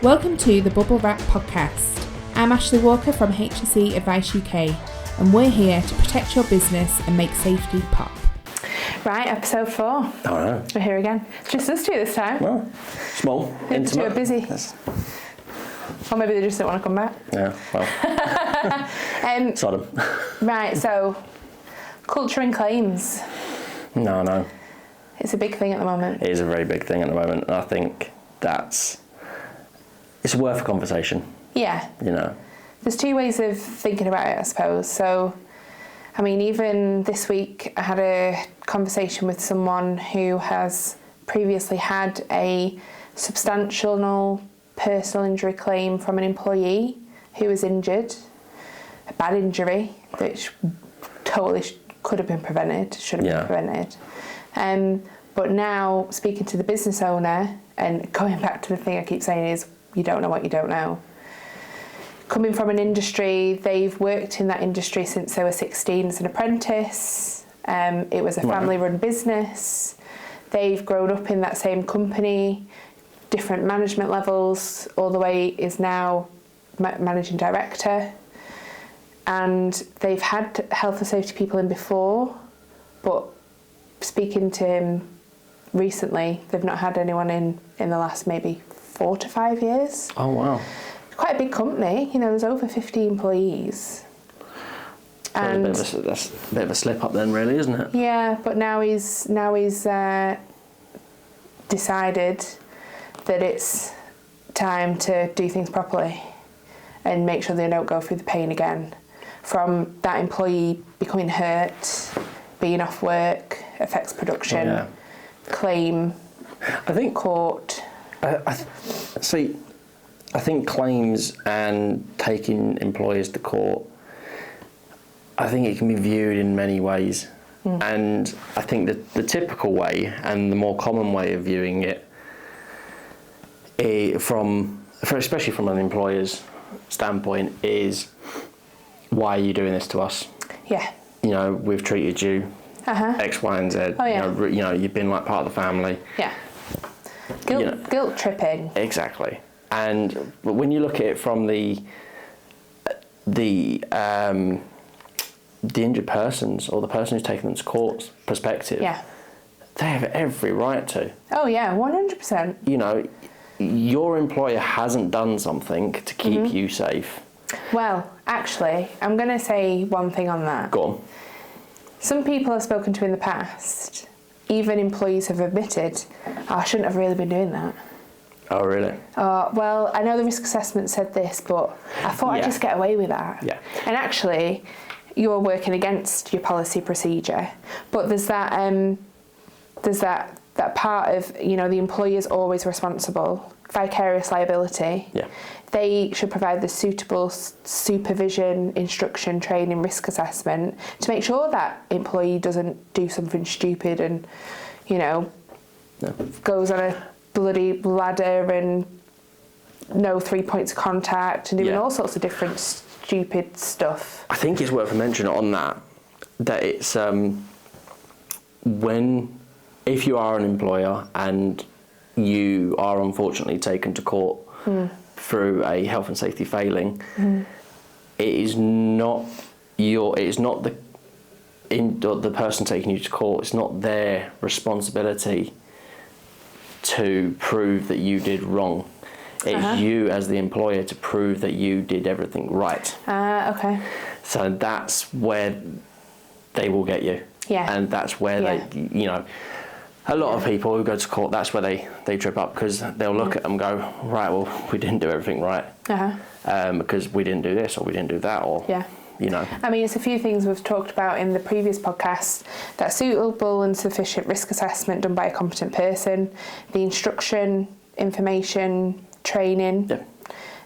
Welcome to the Bubblewrap podcast. I'm Ashley Walker from HSE Advice UK, and we're here to protect your business and make safety pop. Right, episode 4. Oh no. We're here again. Just us two this time. Well, small, The other two intimate. are busy. Yes. Or maybe they just don't want to come back. Yeah, well, sod 'em. Right, so culture and claims. No. It's a big thing at the moment. It is a very big thing at the moment, and I think it's worth a conversation, Yeah. you know. There's two ways of thinking about it, I suppose. So, I mean, even this week I had a conversation with someone who has previously had a substantial personal injury claim from an employee who was injured, a bad injury, which totally could have been prevented, should have been prevented. But now, speaking to the business owner, and going back to the thing I keep saying is, you don't know what you don't know. Coming from an industry, they've worked in that industry since they were 16 as an apprentice. It was a family-run business. They've grown up in that same company, different management levels, all the way is now managing director. And they've had health and safety people in before, but speaking to him recently, they've not had anyone in the last maybe 4 to 5 years. Oh wow. Quite a big company, you know, there's over 50 employees. So And that's a bit of a slip up then, really, isn't it? yeah, but now he's decided that it's time to do things properly and make sure they don't go through the pain again from that employee becoming hurt, being off work, affects production, claim, I think court. I think claims and taking employers to court, I think it can be viewed in many ways. And I think that the typical way and the more common way of viewing it, especially from an employer's standpoint, is, why are you doing this to us? Yeah. You know, we've treated you X, Y, and Z. Oh, yeah. You know, you've been like part of the family. Yeah. Guilt tripping. Exactly. And but when you look at it from the injured person's or the person who's taken them to court's perspective, they have every right to. Oh yeah, 100%. You know, your employer hasn't done something to keep you safe. Well, actually, I'm going to say one thing on that. Go on. Some people I've spoken to in the past, even employees have admitted, I shouldn't have really been doing that. Oh, really? Well, I know the risk assessment said this, but I thought I'd just get away with that. Yeah. And actually, you're working against your policy procedure. But there's that part of, you know, the employee is always responsible. Vicarious liability. Yeah. They should provide the suitable supervision, instruction, training, risk assessment to make sure that employee doesn't do something stupid and, you know, goes on a bloody ladder and no 3 points of contact and doing all sorts of different stupid stuff. I think it's worth a mention on that it's if you are an employer and you are unfortunately taken to court through a health and safety failing, it is not the person taking you to court. It's not their responsibility to prove that you did wrong. It's you as the employer to prove that you did everything right. Okay. So that's where they will get you. Yeah. And that's where they, you know, a lot of people who go to court, that's where they trip up, because they'll look at them and go, right, well, we didn't do everything right. Because we didn't do this or we didn't do that, or, you know. I mean, it's a few things we've talked about in the previous podcast: that suitable and sufficient risk assessment done by a competent person, the instruction, information, training,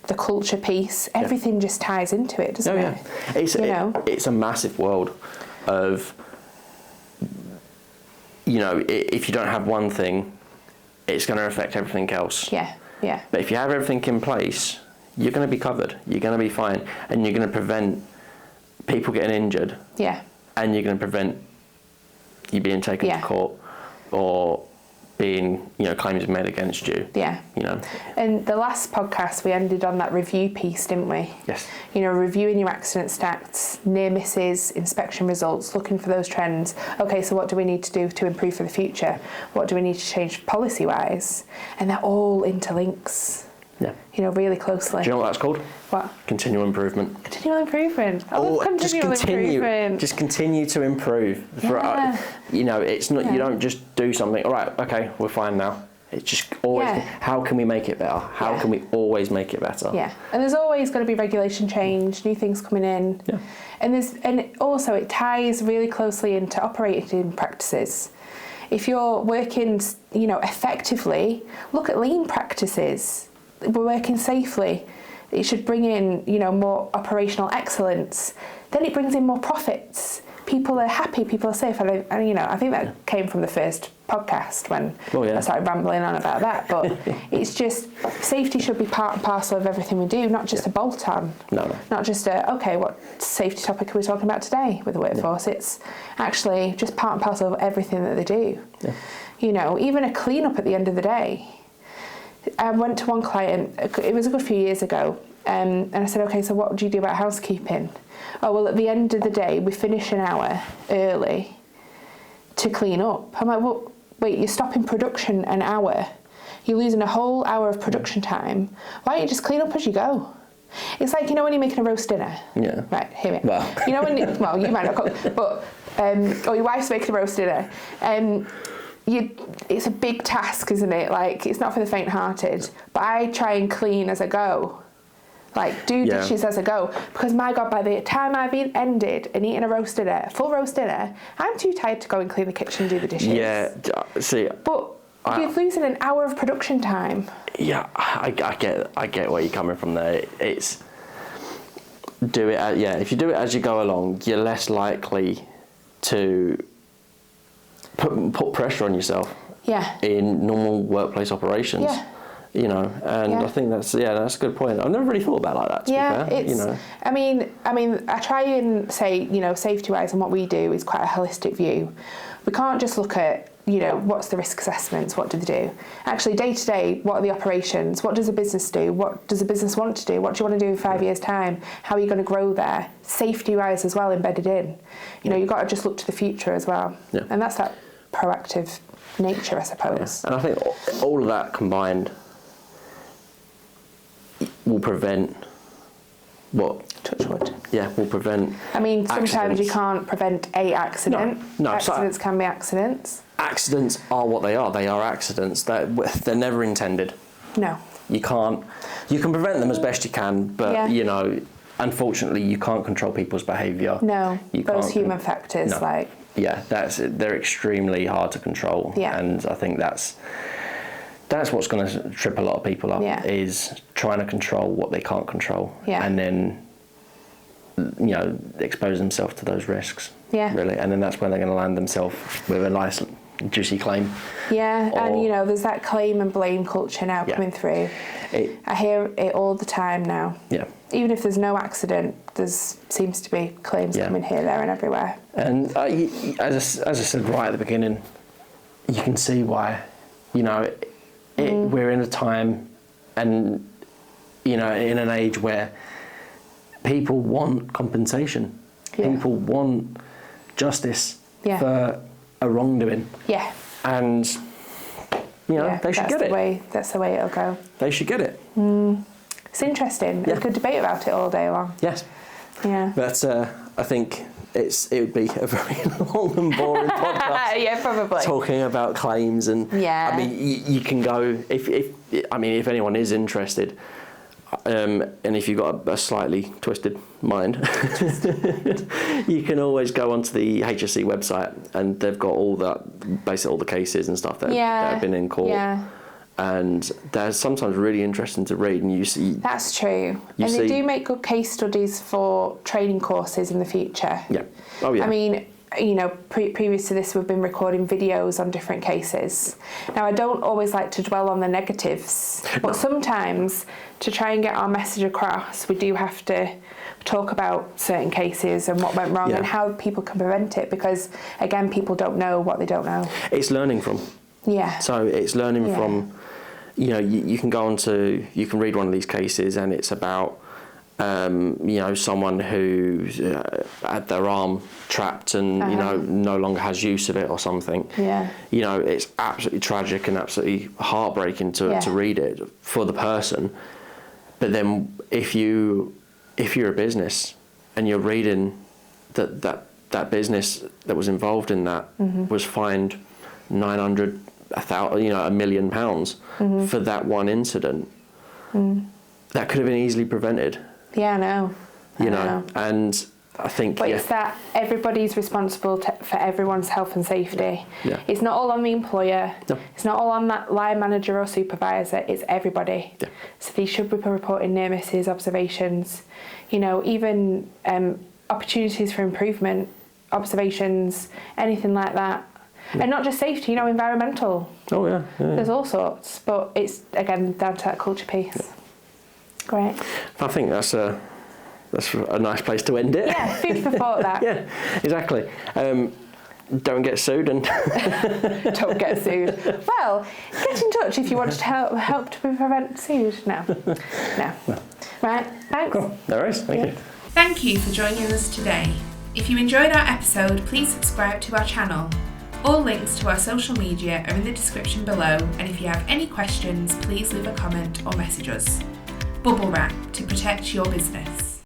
the culture piece, everything just ties into it, doesn't it? It's a massive world of, you know, if you don't have one thing, it's going to affect everything else. Yeah. But if you have everything in place, you're going to be covered. You're going to be fine, and you're going to prevent people getting injured. Yeah. And you're going to prevent you being taken to court or being, claims made against you. Yeah. And the last podcast, we ended on that review piece, didn't we? Yes. Reviewing your accident stats, near misses, inspection results, looking for those trends. Okay, so what do we need to do to improve for the future? What do we need to change policy-wise? And that all interlinks. Yeah. Really closely. Do you know what that's called? What? Continual improvement. Continual improvement. I love continual improvement. Just continue to improve. Yeah. It's not. You don't just do something. All right. Okay, we're fine now. It's just always. How can we make it better? How can we always make it better? Yeah. And there's always going to be regulation change, new things coming in. Yeah. And also it ties really closely into operating practices. If you're working, effectively, look at lean practices. We're working safely. It should bring in, more operational excellence. Then it brings in more profits. People are happy, people are safe. And I think that came from the first podcast when I started rambling on about that. But it's just, safety should be part and parcel of everything we do, not just a bolt on. No. Not just what safety topic are we talking about today with the workforce? Yeah. It's actually just part and parcel of everything that they do. Yeah. Even a clean up at the end of the day. I went to one client, it was a good few years ago, and I said, okay, so what do you do about housekeeping? Oh, well, at the end of the day, we finish an hour early to clean up. I'm like, well, wait, you're stopping production an hour. You're losing a whole hour of production time. Why don't you just clean up as you go? It's like, when you're making a roast dinner. Yeah. Right, hear me. Well, you might not cook, but, or your wife's making a roast dinner. It's a big task, isn't it? Like, it's not for the faint-hearted. But I try and clean as I go. Like, do dishes as I go. Because, my God, by the time I've ended and eaten a full roast dinner, I'm too tired to go and clean the kitchen and do the dishes. Yeah, see... But you're losing an hour of production time. Yeah, I get where you're coming from there. It's... if you do it as you go along, you're less likely to... Put pressure on yourself in normal workplace operations. I think that's a good point. I've never really thought about it like that, to be fair. I mean, I try and say, safety-wise, and what we do is quite a holistic view. We can't just look at, what's the risk assessments, what do they do? Actually, day to day, what are the operations? What does a business do? What does a business want to do? What do you want to do in 5 years' time? How are you going to grow there? Safety-wise as well, embedded in. You've got to just look to the future as well. Yeah. And that's that proactive nature, I suppose. Yeah. And I think all of that combined will prevent touch wood. Yeah, will prevent. I mean, sometimes accidents. You can't prevent a accident. No, accidents can be accidents. Accidents are what they are. They are accidents. They're never intended. No. You can't. You can prevent them as best you can, but unfortunately, you can't control people's behaviour. No, those human factors, no. Yeah, they're extremely hard to control, and I think that's what's going to trip a lot of people up is trying to control what they can't control, and then expose themselves to those risks. Really, and then that's when they're going to land themselves with a nice juicy claim. And there's that claim and blame culture now coming through. I hear it all the time now. Even if there's no accident, there seems to be claims coming here, there and everywhere. And as I said right at the beginning, you can see why. We're in a time and, in an age where people want compensation. People want justice for a wrongdoing. And, they should get it. That's the way it'll go. They should get it. It's interesting. We could debate about it all day long. Yes. Yeah. But I think it would be a very long and boring podcast. Probably. Talking about claims and I mean, you can go if anyone is interested, and if you've got a slightly twisted mind, you can always go onto the HSE website, and they've got all the cases and stuff that have been in court. And they're sometimes really interesting to read, and you see... That's true. They do make good case studies for training courses in the future. I mean, previous to this, we've been recording videos on different cases. Now, I don't always like to dwell on the negatives, but sometimes to try and get our message across, we do have to talk about certain cases and what went wrong and how people can prevent it, because, again, people don't know what they don't know. It's learning from. Yeah. So it's learning from, you can go on to, you can read one of these cases and it's about, someone who's had their arm trapped and, no longer has use of it or something. Yeah. It's absolutely tragic and absolutely heartbreaking to read it for the person. But then if you're a business and you're reading that business that was involved in that was fined 900, 1,000, £1 million for that one incident, that could have been easily prevented. Yeah, I know. I know. And I think... But it's that everybody's responsible for everyone's health and safety. Yeah. It's not all on the employer. No. It's not all on that line manager or supervisor. It's everybody. Yeah. So they should be reporting near misses, observations, even opportunities for improvement, observations, anything like that. And not just safety, environmental. Oh, yeah. There's all sorts. But it's, again, down to that culture piece. Yeah. Great. I think that's a nice place to end it. Yeah, food for thought, that. Yeah, exactly. Don't get sued and... Don't get sued. Well, get in touch if you want to help to prevent sued. No. Right, thanks. Cool. No worries, thank you. Thank you for joining us today. If you enjoyed our episode, please subscribe to our channel. All links to our social media are in the description below, and if you have any questions, please leave a comment or message us. Bubblewrap, to protect your business.